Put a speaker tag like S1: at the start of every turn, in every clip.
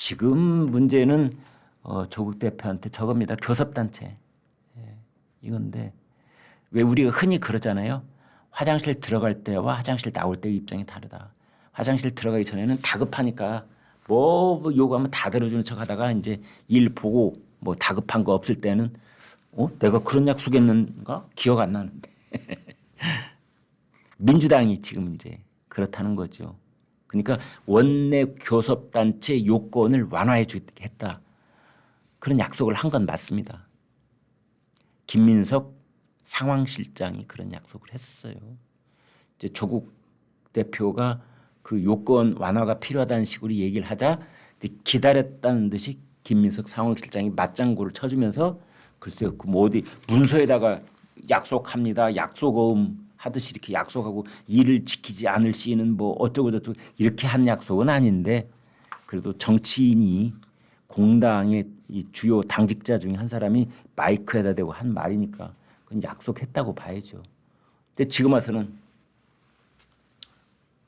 S1: 지금 문제는 조국 대표한테 저겁니다. 교섭단체. 예, 이건데 왜 우리가 흔히 그러잖아요. 화장실 들어갈 때와 화장실 나올 때의 입장이 다르다. 화장실 들어가기 전에는 다급하니까 뭐 요구하면 다 들어주는 척 하다가 이제 일 보고 뭐 다급한 거 없을 때는 내가 그런 약속했는가? 기억 안 나는데. 민주당이 지금 이제 그렇다는 거죠. 그러니까 원내 교섭단체 요건을 완화해 주겠다. 그런 약속을 한 건 맞습니다. 김민석 상황실장이 그런 약속을 했었어요. 이제 조국 대표가 그 요건 완화가 필요하다는 식으로 얘기를 하자 이제 기다렸다는 듯이 김민석 상황실장이 맞장구를 쳐주면서 글쎄요, 그 뭐 어디 문서에다가 약속합니다. 약속음 하듯이 이렇게 약속하고 일을 지키지 않을 시에는 뭐 어쩌고 저쩌고 이렇게 한 약속은 아닌데 그래도 정치인이 공당의 이 주요 당직자 중에 한 사람이 마이크에다 대고 한 말이니까 그건 약속했다고 봐야죠. 근데 지금 와서는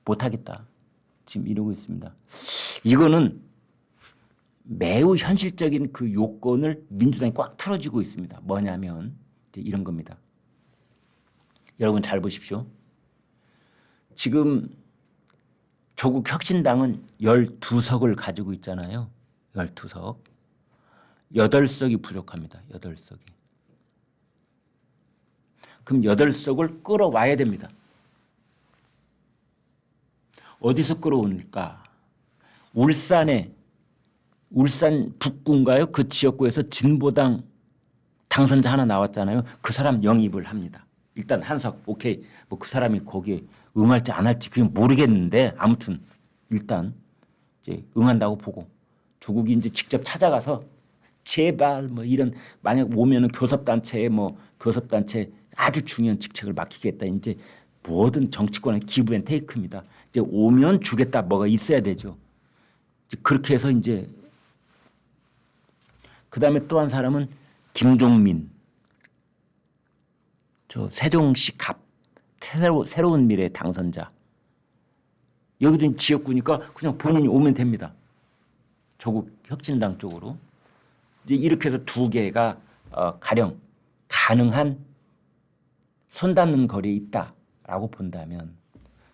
S1: 못하겠다. 지금 이러고 있습니다. 이거는 매우 현실적인 그 요건을 민주당이 꽉 틀어지고 있습니다. 뭐냐면 이제 이런 겁니다. 여러분 잘 보십시오. 지금 조국 혁신당은 12석을 가지고 있잖아요. 12석. 8석이 부족합니다. 8석이. 그럼 8석을 끌어와야 됩니다. 어디서 끌어오니까? 울산 북구인가요? 그 지역구에서 진보당 당선자 하나 나왔잖아요. 그 사람 영입을 합니다. 일단 한석 오케이. 뭐 그 사람이 거기에 응할지 안 할지 그건 모르겠는데 아무튼 일단 이제 응한다고 보고 조국이 이제 직접 찾아가서 제발 뭐 이런 만약 오면은 교섭단체에 교섭단체 아주 중요한 직책을 맡기겠다. 이제 모든 정치권의 기브 앤 테이크입니다. 이제 오면 주겠다 뭐가 있어야 되죠. 이제 그렇게 해서 이제 그다음에 또 한 사람은 김종민 저 세종시 갑 새로운 미래 당선자. 여기도 지역구니까 그냥 본인이 오면 됩니다. 조국 혁신당 쪽으로. 이제 이렇게 해서 두 개가 가령 가능한 손 닿는 거리에 있다라고 본다면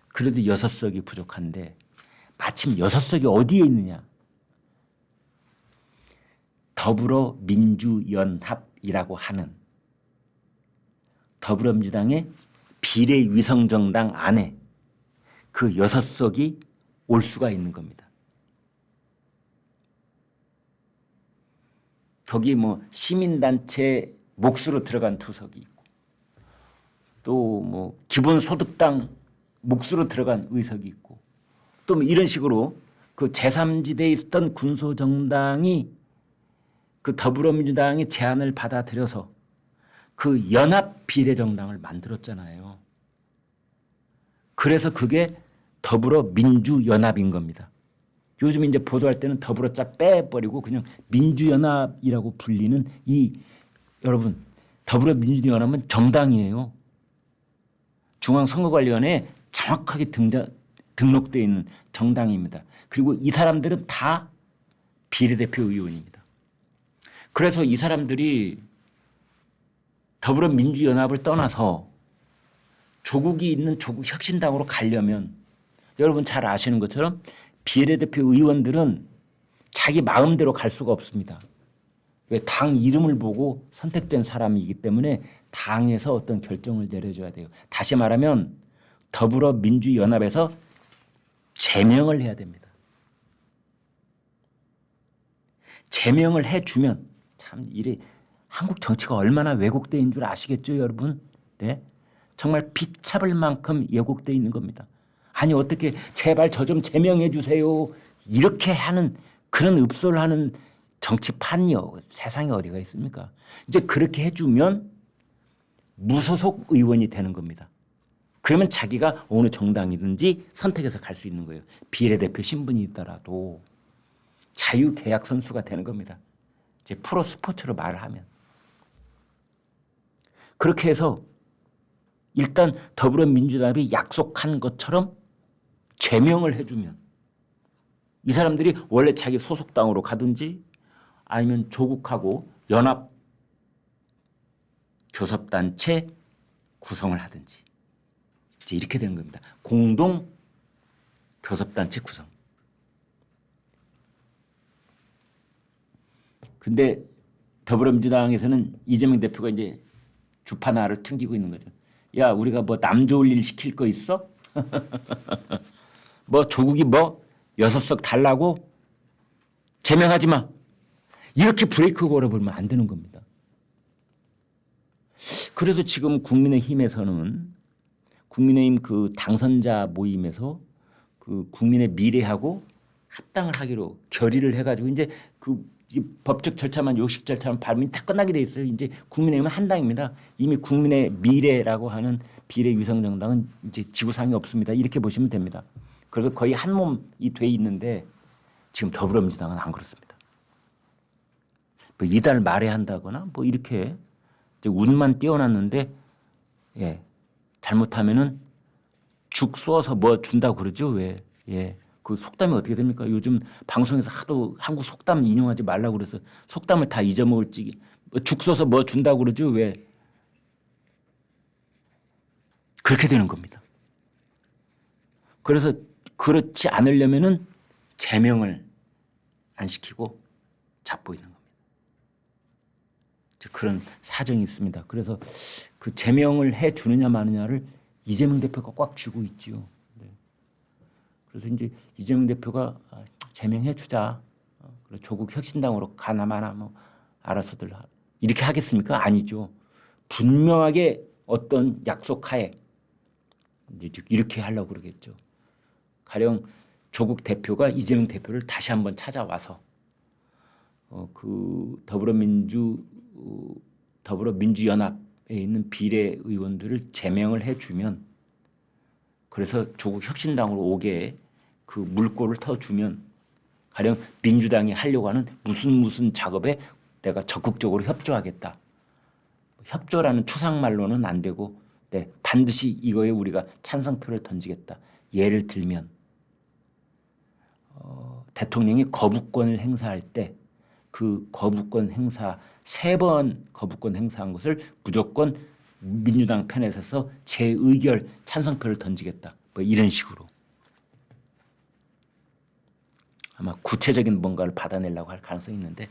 S1: 그래도 6석이 부족한데 마침 6석이 어디에 있느냐. 더불어민주연합이라고 하는 더불어민주당의 비례위성정당 안에 그 6석이 올 수가 있는 겁니다. 거기 뭐 시민단체 몫으로 들어간 2석이 있고 또 뭐 기본소득당 몫으로 들어간 의석이 있고 또 뭐 이런 식으로 그 제3지대에 있었던 군소정당이 그 더불어민주당의 제안을 받아들여서 그 연합 비례정당을 만들었잖아요. 그래서 그게 더불어민주연합인 겁니다. 요즘 이제 보도할 때는 더불어자 빼버리고 그냥 민주연합이라고 불리는 여러분 더불어민주연합은 정당이에요. 중앙선거관리위원회에 정확하게 등록되어 있는 정당입니다. 그리고 이 사람들은 다 비례대표 의원입니다. 그래서 이 사람들이 더불어민주연합을 떠나서 조국이 있는 조국 혁신당으로 가려면 여러분 잘 아시는 것처럼 비례대표 의원들은 자기 마음대로 갈 수가 없습니다. 왜? 당 이름을 보고 선택된 사람이기 때문에 당에서 어떤 결정을 내려줘야 돼요. 다시 말하면 더불어민주연합에서 제명을 해야 됩니다. 제명을 해주면 참 이래 한국 정치가 얼마나 왜곡되어 있는 줄 아시겠죠, 여러분? 네, 정말 비참할 만큼 왜곡되어 있는 겁니다. 아니 어떻게 제발 저 좀 제명해 주세요. 이렇게 하는 그런 읍소를 정치판이요. 세상에 어디가 있습니까? 이제 그렇게 해주면 무소속 의원이 되는 겁니다. 그러면 자기가 어느 정당이든지 선택해서 갈 수 있는 거예요. 비례대표 신분이 있더라도 자유계약 선수가 되는 겁니다. 이제 프로 스포츠로 말을 하면. 그렇게 해서 일단 더불어민주당이 약속한 것처럼 제명을 해주면 이 사람들이 원래 자기 소속당으로 가든지 아니면 조국하고 연합 교섭단체 구성을 하든지 이제 이렇게 되는 겁니다. 공동 교섭단체 구성. 근데 더불어민주당에서는 이재명 대표가 이제 주파나를 튕기고 있는 거죠. 야, 우리가 뭐 남 좋을 일 시킬 거 있어? 뭐 조국이 뭐 6석 달라고 제명하지 마. 이렇게 브레이크 걸어버리면 안 되는 겁니다. 그래서 지금 국민의힘에서는 국민의힘 그 당선자 모임에서 그 국민의 미래하고 합당을 하기로 결의를 해가지고 이제 그 법적 절차만 요식 절차만 밟으면 다 끝나게 돼 있어요. 이제 국민의힘은 한 당입니다. 이미 국민의 미래라고 하는 비례위성정당은 이제 지구상에 없습니다. 이렇게 보시면 됩니다. 그래서 거의 한 몸이 돼 있는데 지금 더불어민주당은 안 그렇습니다. 뭐 이달 말에 한다거나 뭐 이렇게 이제 운만 띄워놨는데 예, 잘못하면은 죽 쏘아서 뭐 준다고 그러죠. 왜? 예. 그 속담이 어떻게 됩니까? 요즘 방송에서 하도 한국 속담 인용하지 말라고 그래서 속담을 다 잊어먹을지 죽 쏘서 뭐 준다고 그러죠. 왜? 그렇게 되는 겁니다. 그래서 그렇지 않으려면은 제명을 안 시키고 잡고 있는 겁니다. 그런 사정이 있습니다. 그래서 그 제명을 해 주느냐 마느냐를 이재명 대표가 꽉 쥐고 있지요. 네. 그래서 이제 이재명 대표가 제명해 주자. 그리고 조국 혁신당으로 가나 마나 뭐 알아서들 이렇게 하겠습니까? 아니죠. 분명하게 어떤 약속하에 이렇게 하려고 그러겠죠. 가령 조국 대표가 이재명 대표를 다시 한번 찾아와서 그 더불어민주연합에 있는 비례 의원들을 제명을 해주면 그래서 조국 혁신당으로 오게 그 물꼬를 터주면 가령 민주당이 하려고 하는 무슨 작업에 내가 적극적으로 협조하겠다. 협조라는 추상말로는 안 되고 네, 반드시 이거에 우리가 찬성표를 던지겠다. 예를 들면 대통령이 거부권을 행사할 때 그 거부권 행사 3번 거부권 행사한 것을 무조건 민주당 편에 서서 재의결 찬성표를 던지겠다. 뭐 이런 식으로 아마 구체적인 뭔가를 받아내려고 할 가능성이 있는데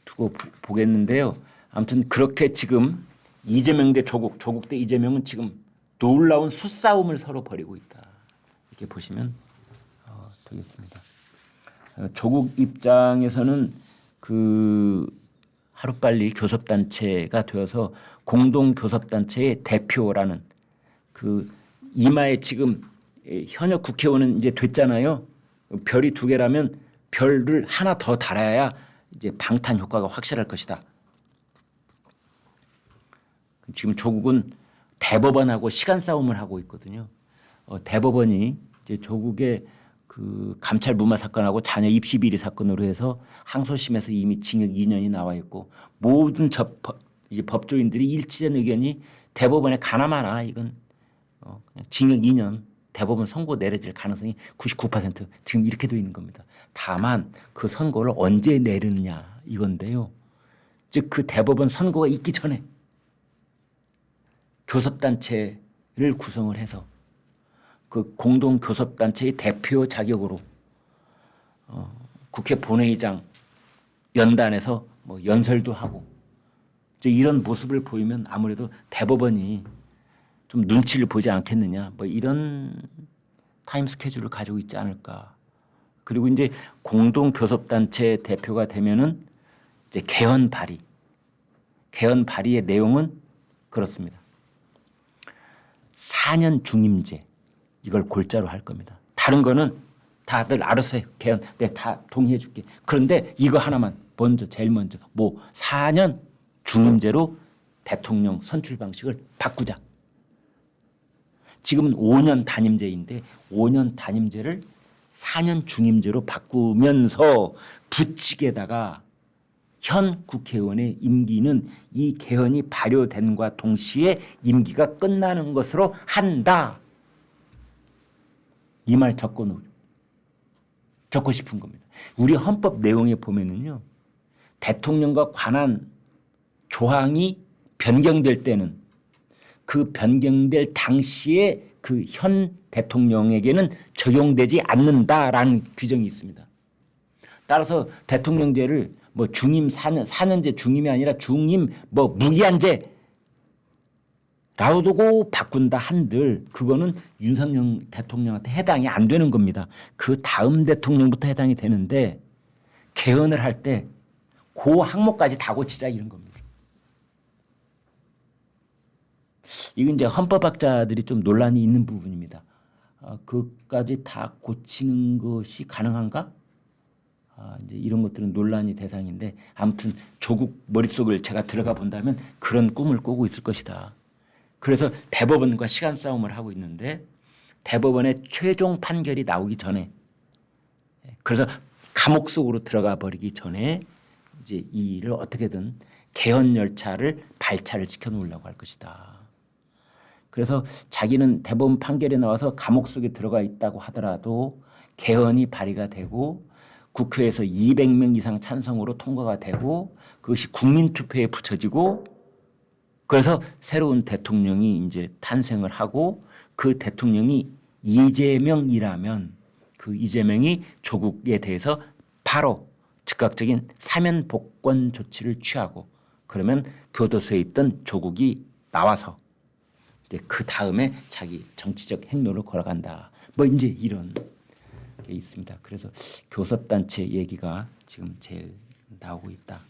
S1: 두고 보겠는데요. 아무튼 그렇게 지금 이재명 대 조국, 조국 대 이재명은 지금 놀라운 수싸움을 서로 벌이고 있다. 이렇게 보시면 되겠습니다. 조국 입장에서는 그 하루빨리 교섭단체가 되어서 공동교섭단체의 대표라는 그 이마에 지금 현역 국회의원은 이제 됐잖아요. 별이 2개라면 별을 하나 더 달아야 이제 방탄 효과가 확실할 것이다. 지금 조국은 대법원하고 시간 싸움을 하고 있거든요. 대법원이 이제 조국의 그 감찰 무마 사건하고 자녀 입시 비리 사건으로 해서 항소심에서 이미 징역 2년이 나와 있고 모든 법조인들이 일치된 의견이 대법원에 가나마나 이건 그냥 징역 2년 대법원 선고 내려질 가능성이 99% 지금 이렇게 돼 있는 겁니다. 다만 그 선고를 언제 내리느냐 이건데요. 즉 그 대법원 선고가 있기 전에 교섭단체를 구성을 해서 그 공동교섭단체의 대표 자격으로 국회 본회의장 연단에서 뭐 연설도 하고 이런 모습을 보이면 아무래도 대법원이 좀 눈치를 보지 않겠느냐 뭐 이런 타임 스케줄을 가지고 있지 않을까. 그리고 이제 공동교섭단체 대표가 되면은 이제 개헌 발의의 내용은 그렇습니다. 4년 중임제 이걸 골자로 할 겁니다. 다른 거는 다들 알아서 해. 개헌 내가 다 동의해 줄게. 그런데 이거 하나만 제일 먼저 뭐 4년 중임제로 대통령 선출 방식을 바꾸자. 지금은 5년 단임제인데 5년 단임제를 4년 중임제로 바꾸면서 부칙에다가 현 국회의원의 임기는 이 개헌이 발효된과 동시에 임기가 끝나는 것으로 한다. 이 말 적고 적고 싶은 겁니다. 우리 헌법 내용에 보면은요. 대통령과 관한 조항이 변경될 때는 그 변경될 당시에 그 현 대통령에게는 적용되지 않는다라는 규정이 있습니다. 따라서 대통령제를 뭐 중임 4년제 중임이 아니라 중임 뭐 무기한제라고 바꾼다 한들 그거는 윤석열 대통령한테 해당이 안 되는 겁니다. 그 다음 대통령부터 해당이 되는데 개헌을 할 때 그 항목까지 다 고치자 이런 겁니다. 이건 이제 헌법학자들이 좀 논란이 있는 부분입니다. 그까지 다 고치는 것이 가능한가? 이제 이런 것들은 논란이 대상인데 아무튼 조국 머릿속을 제가 들어가 본다면 그런 꿈을 꾸고 있을 것이다. 그래서 대법원과 시간 싸움을 하고 있는데 대법원의 최종 판결이 나오기 전에 그래서 감옥 속으로 들어가 버리기 전에 이제 이 일을 어떻게든 개헌 열차를 발차를 시켜 놓으려고 할 것이다. 그래서 자기는 대법원 판결이 나와서 감옥 속에 들어가 있다고 하더라도 개헌이 발의가 되고 국회에서 200명 이상 찬성으로 통과가 되고 그것이 국민투표에 붙여지고 그래서 새로운 대통령이 이제 탄생을 하고 그 대통령이 이재명이라면 그 이재명이 조국에 대해서 바로 즉각적인 사면 복권 조치를 취하고 그러면 교도소에 있던 조국이 나와서 이제 그 다음에 자기 정치적 행로를 걸어간다. 뭐 이제 이런 게 있습니다. 그래서 교섭단체 얘기가 지금 제일 나오고 있다.